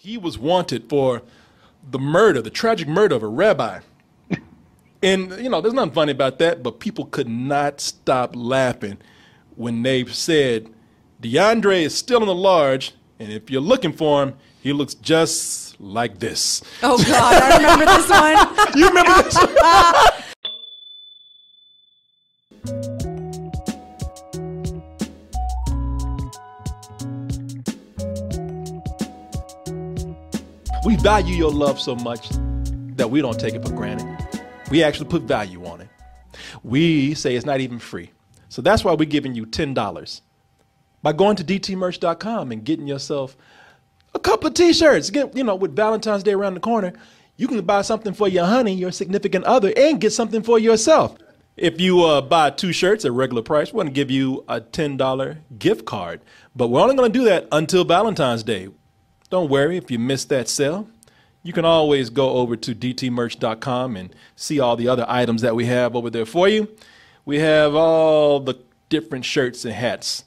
He was wanted for the tragic murder of a rabbi. And, you know, there's nothing funny about that, but people could not stop laughing when they said, DeAndre is still in the large, and if you're looking for him, he looks just like this. Oh, God, I remember this one. You remember this one? We value your love so much that we don't take it for granted. We actually put value on it. We say it's not even free. So that's why we're giving you $10 by going to dtmerch.com and getting yourself a couple of t-shirts. You know, with Valentine's Day around the corner, you can buy something for your honey, your significant other, and get something for yourself. If you buy 2 shirts at regular price, we're going to give you a $10 gift card. But we're only going to do that until Valentine's Day. Don't worry if you missed that sale. You can always go over to dtmerch.com and see all the other items that we have over there for you. We have all the different shirts and hats.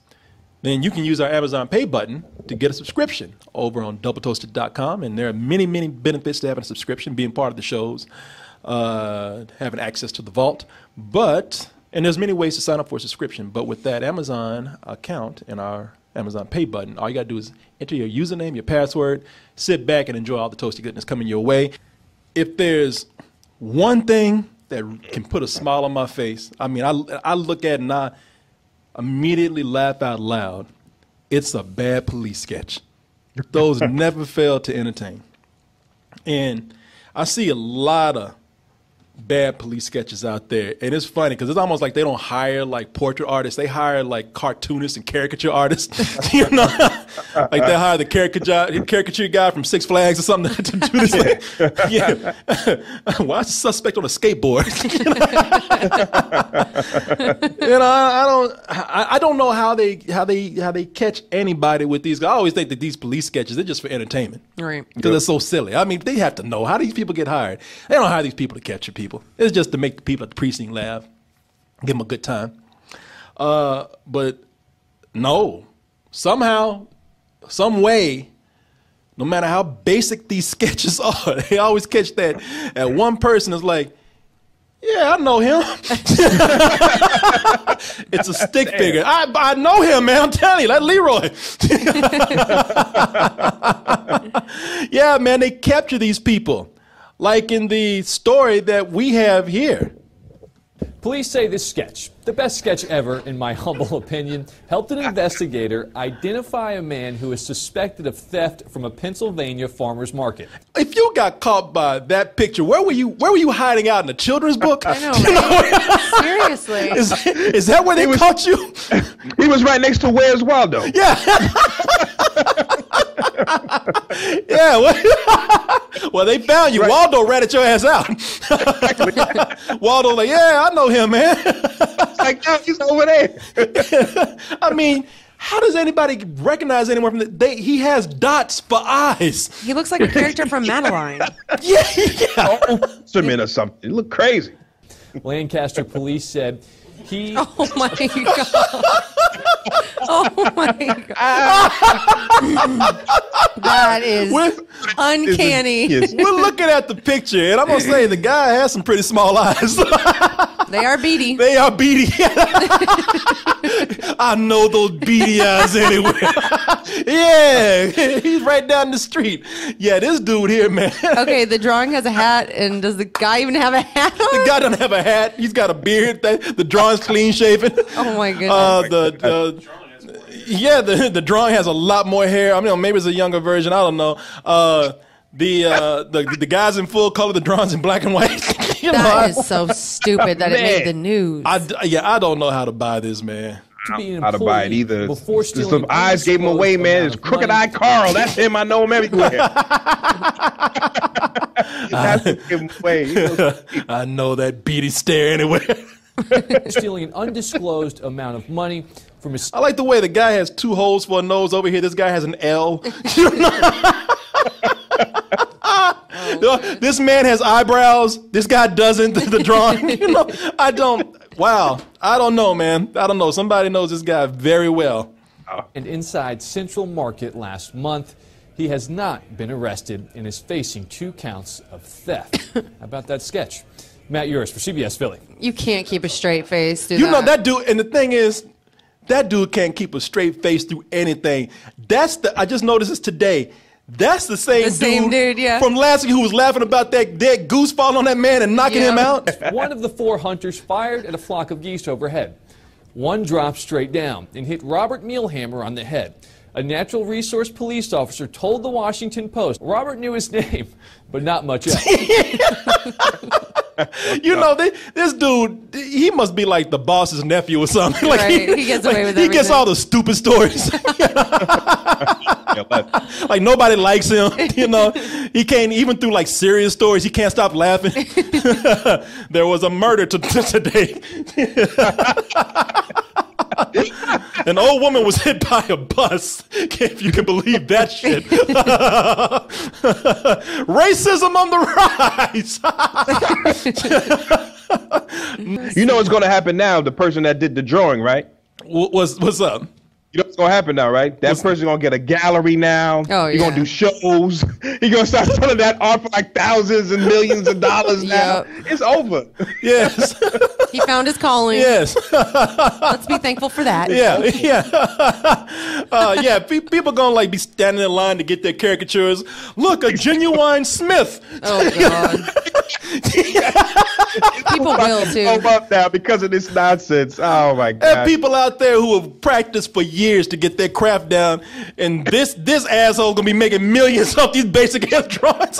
Then you can use our Amazon Pay button to get a subscription over on doubletoasted.com. And there are many, many benefits to having a subscription, being part of the shows, having access to the vault. And there's many ways to sign up for a subscription. But with that Amazon account and our Amazon Pay button, all you got to do is enter your username, your password, sit back and enjoy all the toasty goodness coming your way. If there's one thing that can put a smile on my face, I mean, I look at it and I immediately laugh out loud. It's a bad police sketch. Those never fail to entertain. And I see a lot of bad police sketches out there, and it's funny because it's almost like they don't hire like portrait artists, they hire like cartoonists and caricature artists. You know, like they hire the caricature guy from Six Flags or something to do this. Yeah, why is the suspect on a skateboard? You know, I don't know how they catch anybody with these. I always think that these police sketches, they're just for entertainment, right? Because they're so silly. I mean, they have to know how these people get hired. They don't hire these people to capture people. It's just to make the people at the precinct laugh, give them a good time. But no, somehow, some way, no matter how basic these sketches are, they always catch that one person is like, yeah, I know him. It's a stick figure. I know him, man. I'm telling you, that Leroy. Yeah, man, they capture these people. Like in the story that we have here. Police say this sketch, the best sketch ever, in my humble opinion, helped an investigator identify a man who is suspected of theft from a Pennsylvania farmer's market. If you got caught by that picture, where were you hiding out in a children's book? I know, right? Seriously. Is that where they caught you? He was right next to Where's Waldo. Yeah. Yeah. Well, they found you. Right. Waldo ratted your ass out. Waldo like, yeah, I know him, man. Like, no, he's over there. I mean, how does anybody recognize anyone from he has dots for eyes. He looks like a character from Madeline. Yeah. Ultraman or something. He look crazy. Lancaster police said he... Oh, my God. Oh, my God. That is uncanny. We're looking at the picture, and I'm going to say the guy has some pretty small eyes. They are beady. They are beady. I know those beady eyes anywhere. Yeah, he's right down the street. Yeah, this dude here, man. Okay, the drawing has a hat, and does the guy even have a hat on? The guy doesn't have a hat. He's got a beard. The drawing's clean shaven. Oh, my goodness. The drawing has a lot more hair. I mean, maybe it's a younger version. I don't know. The guy's in full color. The drawing's in black and white. That is so stupid that it made the news. I don't know how to buy this, man. I don't know how to buy it either. Some eyes gave him away, man. It's Crooked Eye Carl. That's him. I know him everywhere. That's give him away. I know that beady stare anywhere. Stealing an undisclosed amount of money from his... I like the way the guy has 2 holes for a nose over here. This guy has an L. This man has eyebrows. This guy doesn't. The drawing. I don't know, man. I don't know. Somebody knows this guy very well. And inside Central Market last month, He has not been arrested and is facing 2 counts of theft. How about that sketch? Matt Uris for CBS Philly. You can't keep a straight face. You know that dude, and the thing is, that dude can't keep a straight face through anything. I just noticed this today. That's the same dude yeah. from last week who was laughing about that dead goose falling on that man and knocking him out. One of the 4 hunters fired at a flock of geese overhead. One dropped straight down and hit Robert Mealhammer on the head. A natural resource police officer told the Washington Post Robert knew his name, but not much else. You know, this dude, he must be like the boss's nephew or something. Like right. He gets away with everything. He gets all the stupid stories. Like nobody likes him. You know, he can't even through like serious stories. He can't stop laughing. There was a murder today. An old woman was hit by a bus. If you can believe that shit. Racism on the rise. You know what's going to happen now? The person that did the drawing, right? What's up? You know what's going to happen now, right? That person's going to get a gallery now. Oh, He's going to do shows. He's going to start selling that art for like thousands and millions of dollars now. It's over. Yes. He found his calling. Yes. Let's be thankful for that. Yeah, yeah. People going to like be standing in line to get their caricatures. Look, a genuine Smith. Oh, God. People will, too. Up now because of this nonsense. Oh, my God. There are people out there who have practiced for years to get their craft down, and this asshole going to be making millions off these basic ass drawings.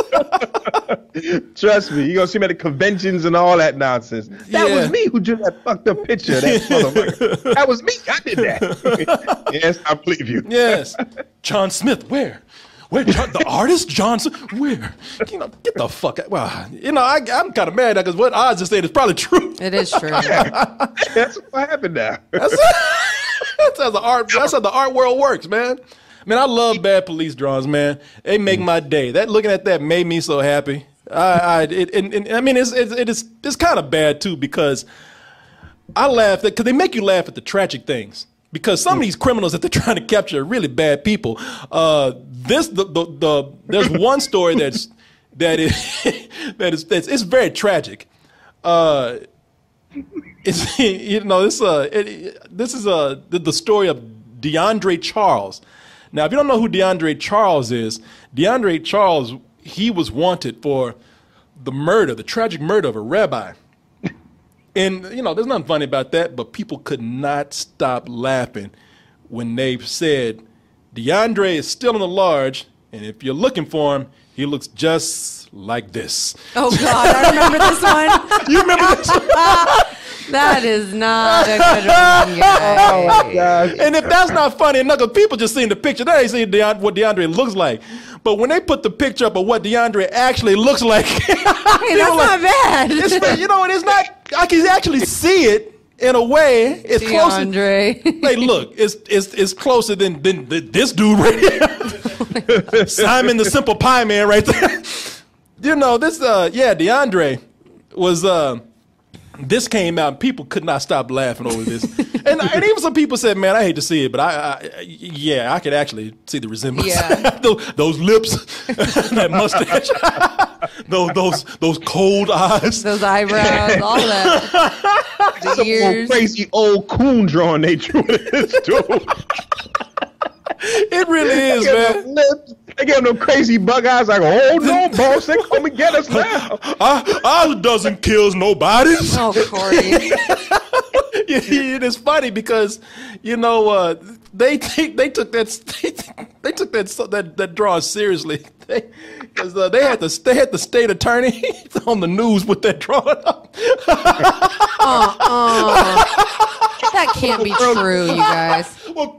Trust me. You're going to see me at the conventions and all that nonsense. That was me who drew that fucked up picture of that motherfucker. That was me. I did that. Yes, I believe you. Yes. John Smith, where? Where, John, the artist, Johnson? Where? You know, get the fuck out. Well, you know, I'm kind of mad because what Oz just said is probably true. It is true. That's what happened now. That's how the art world works, man. Man, I love bad police drawings, man. They make my day. Looking at that made me so happy. I mean, it's kind of bad too because I laugh because they make you laugh at the tragic things. Because some of these criminals that they're trying to capture are really bad people. There's one story that's very tragic. This is the story of DeAndre Charles. Now, if you don't know who DeAndre Charles is, DeAndre Charles, he was wanted for the tragic murder of a rabbi. And, you know, there's nothing funny about that, but people could not stop laughing when they said, DeAndre is still in the large, and if you're looking for him, he looks just like this. Oh, God, I remember this one. You remember this one? That is not a good one, guys. Oh, my gosh. And if that's not funny enough, because people just seen the picture, they ain't seen what DeAndre looks like. But when they put the picture up of what DeAndre actually looks like, hey, that's not bad. You know, it's not. I can actually see it in a way. It's DeAndre. Closer. Hey, look, it's closer than this dude right here. Simon the Simple Pie Man right there. You know, this DeAndre was this came out and people could not stop laughing over this. and even some people said, man, I hate to see it, but I could actually see the resemblance. Yeah. those lips, that mustache, those cold eyes. Those eyebrows, all that. The ears. Crazy old coon drawing they drew this dude. It really is, man. They gave him them crazy bug eyes like, oh no, boss, they come and get us now. Ours doesn't kill nobody. Oh, Corey. It is funny because, you know, they took that drawing seriously. Because they had the state attorney on the news with that drawing up. That can't be true, you guys. Well,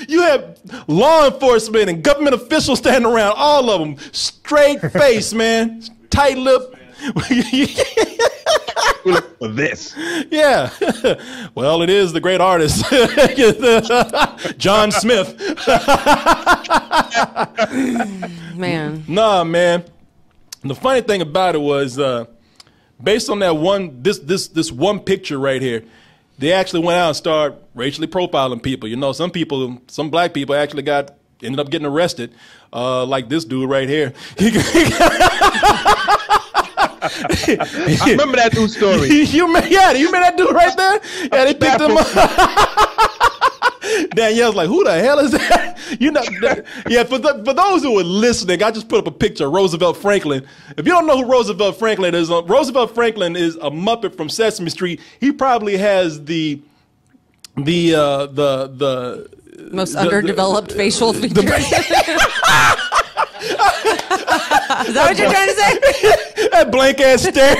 you have law enforcement and government officials standing around, all of them, straight face, man, tight lip. For this. Yeah. Well, it is the great artist, John Smith. Man. Nah, man. The funny thing about it was, based on that this one picture right here, they actually went out and started racially profiling people. You know, some black people actually got ended up getting arrested, like this dude right here. I remember that news story. you remember that dude right there? Yeah, they picked him up. Danielle's like, who the hell is that? You know, yeah. For those who are listening, I just put up a picture of Roosevelt Franklin. If you don't know who Roosevelt Franklin is, Roosevelt Franklin is a Muppet from Sesame Street. He probably has the most underdeveloped facial features. Is that what you're trying to say? That blank ass stare.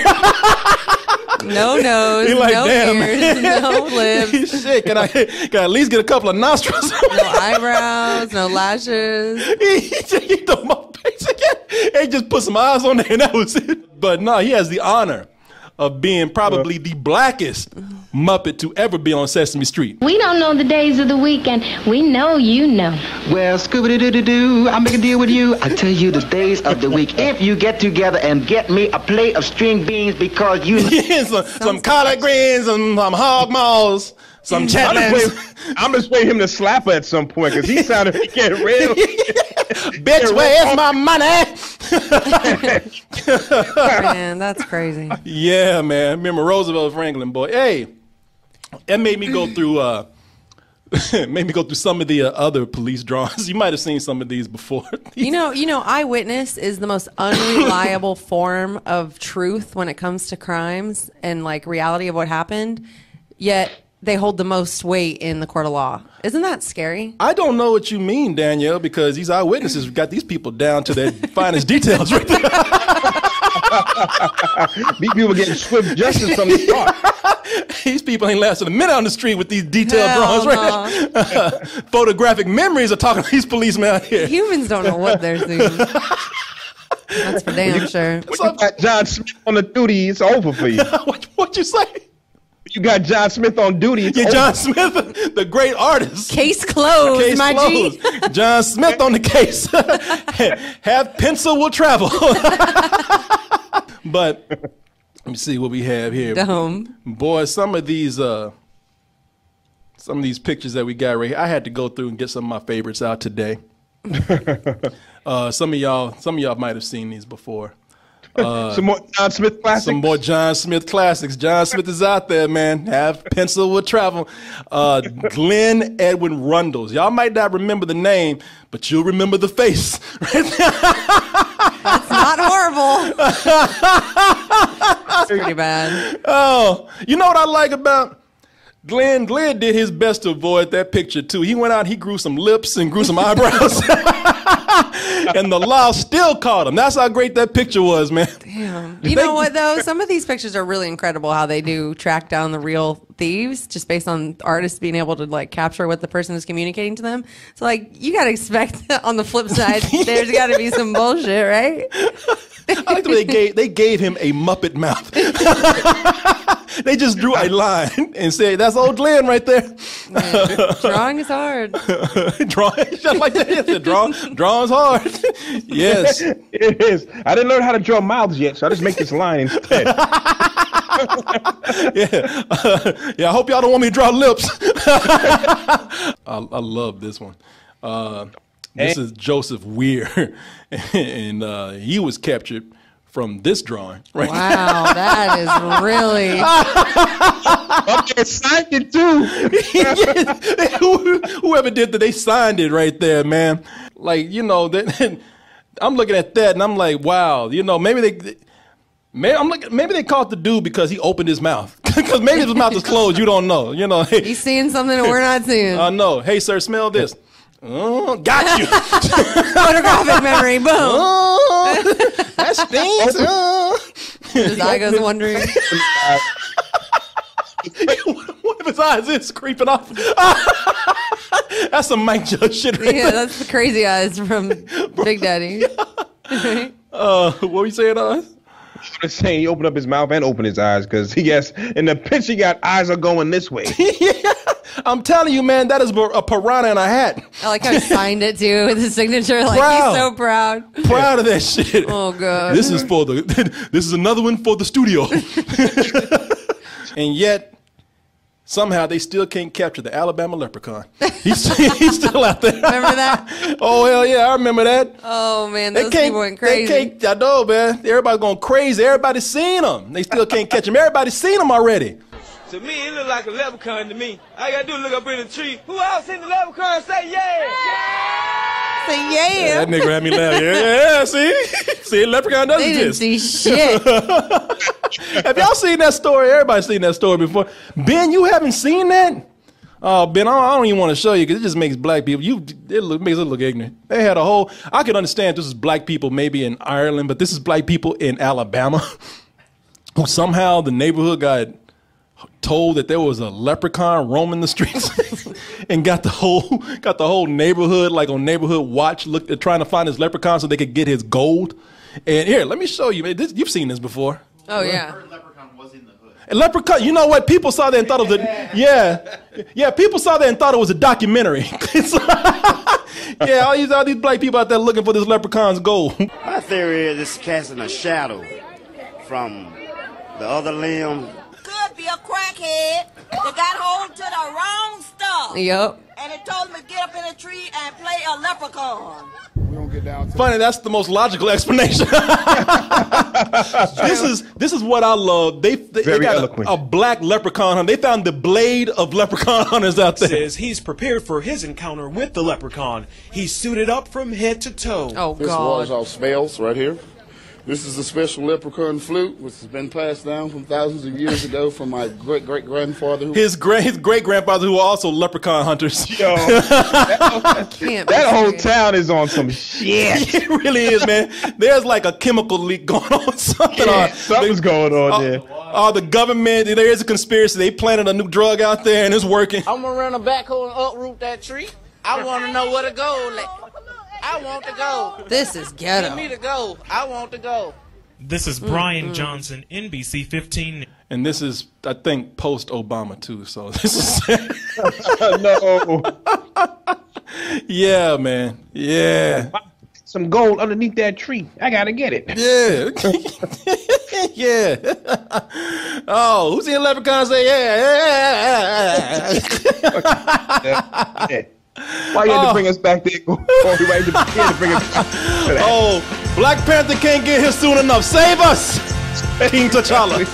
No nose, Like, no ears, no lips. Shit, can I at least get a couple of nostrils? No eyebrows, no lashes. He threw my face again. He just put some eyes on there and that was it. But no, he has the honor of being probably the blackest Muppet to ever be on Sesame Street. We don't know the days of the week, and we know you know. Well, Scooby-Doo-Doo-Doo, I'll make a deal with you. I tell you the days of the week. If you get together and get me a plate of string beans because you... some collard greens and some hog maws, some chitlins. I'm just waiting him to slap her at some point because he sounded getting real. Bitch, where's my money? Man, that's crazy. Yeah, man. Remember Roosevelt Franklin, boy. Hey, that made me go through some of the other police drawings. You might have seen some of these before. You know, eyewitness is the most unreliable form of truth when it comes to crimes and like reality of what happened. Yet they hold the most weight in the court of law. Isn't that scary? I don't know what you mean, Danielle, because these eyewitnesses got these people down to their finest details right there. These people getting swift justice from the start. These people ain't lasted a minute on the street with these detailed drawings right now. Photographic memories are talking to these policemen out here. Humans don't know what they're seeing. That's for damn sure. When you got John Smith on the duty, it's over for you. What you say? You got John Smith on duty. It's over. John Smith, the great artist. Case closed, Case my closed. G. John Smith on the case. Have pencil will travel. But let me see what we have here. Dumb. Boy, some of these pictures that we got right here, I had to go through and get some of my favorites out today. Some of y'all might have seen these before. Some more John Smith classics. Some more John Smith classics. John Smith is out there, man. Have pencil will travel. Glenn Edwin Rundles. Y'all might not remember the name, but you'll remember the face. That's not horrible. That's pretty bad. Oh, you know what I like about Glenn? Glenn did his best to avoid that picture too. He went out, he grew some lips and grew some eyebrows. And the law still caught him. That's how great that picture was, man. Damn. You know what, though? Some of these pictures are really incredible how they do track down the real thieves just based on artists being able to, like, capture what the person is communicating to them. So, like, you got to expect on the flip side, there's got to be some bullshit, right? I like the way they gave him a Muppet mouth. They just drew a line and said, that's old Glenn right there. Man, drawing is hard. Drawing, just like that. Drawing's hard. Yes. It is. I didn't learn how to draw mouths yet, so I just make this line instead. Yeah, I hope y'all don't want me to draw lips. I love this one. This is Joseph Weir, and he was captured from this drawing. Right? Wow, that is really... Okay, signed it too. Whoever did that, they signed it right there, man. Like, you know, I'm looking at that and I'm like, wow, you know, maybe they caught the dude because he opened his mouth. Because maybe his mouth is closed. You don't know. You know, hey, He's seeing something that we're not seeing. I know. Hey, sir, smell this. Oh, got you. Photographic memory, boom. Oh, that stinks. Oh. His eye goes wandering. One of his eyes is creeping off. That's some Mike Judge shit right Yeah, there. that's the crazy eyes from Big Daddy. What were you saying, I'm just saying he opened up his mouth and opened his eyes because he gets in the picture. He got eyes are going this way. Yeah, I'm telling you, man, that is a piranha in a hat. I like how he signed it too with his signature. Like Proud. he's so proud. Proud of that shit. Oh god. This is another one for the studio. And yet, Somehow they still can't capture the Alabama leprechaun. He's still out there. Remember that? Oh, hell yeah, I remember that. Oh, man, those people went crazy. I know, man. Everybody's going crazy. Everybody's seen him. They still can't catch him. Everybody's seen him already. To me, it look like a leprechaun to me. All you gotta do is look up in the tree. Who else seen the leprechaun? Say yeah! Say yeah. That nigga had me laugh. Yeah, see? See, leprechaun doesn't They didn't exist. see shit. Have y'all seen that story? Everybody's seen that story before. Ben, you haven't seen that? Oh, Ben, I don't even want to show you because it just makes black people, makes it look ignorant. They had a whole, I can understand this is black people maybe in Ireland, but this is black people in Alabama who somehow the neighborhood got told that there was a leprechaun roaming the streets and got the whole neighborhood like on neighborhood watch trying to find his leprechaun so they could get his gold. And here, let me show you. You've seen this before. Oh, yeah. Leprechaun was in the hood. A leprechaun, you know what? People saw that and thought it was people saw that and thought it was a documentary. Yeah, all these black people out there looking for this leprechaun's gold. My theory is it's casting a shadow from the other limb. Could be a crackhead that got hold to the wrong stuff. Yep. And it told him to get up in a tree and play a leprechaun. We don't get down to Funny, that's the most logical explanation. This is what I love. They got a black leprechaun hunter. They found the blade of leprechaun hunters out there. Says he's prepared for his encounter with the leprechaun. He's suited up from head to toe. Oh, this wars off smells right here. This is a special leprechaun flute, which has been passed down from thousands of years ago from my great-great-grandfather. His great-grandfather who were also leprechaun hunters. Yo, that whole town is on some shit. It really is, man. There's like a chemical leak going on. Something's going on there. The government, there is a conspiracy. They planted a new drug out there and it's working. I'm going to run a backhoe and uproot that tree. I want to know where to go. I want to go. This is ghetto. Give me to go. I want to go. This is Brian Johnson, NBC 15. And this is, I think, post-Obama, too. So this is... No. Yeah, man. Yeah. Some gold underneath that tree. I got to get it. Yeah. Yeah. Oh, who's seen leprechaun say, Yeah. Why you had to bring us back there? Oh, Black Panther can't get here soon enough. Save us, King T'Challa.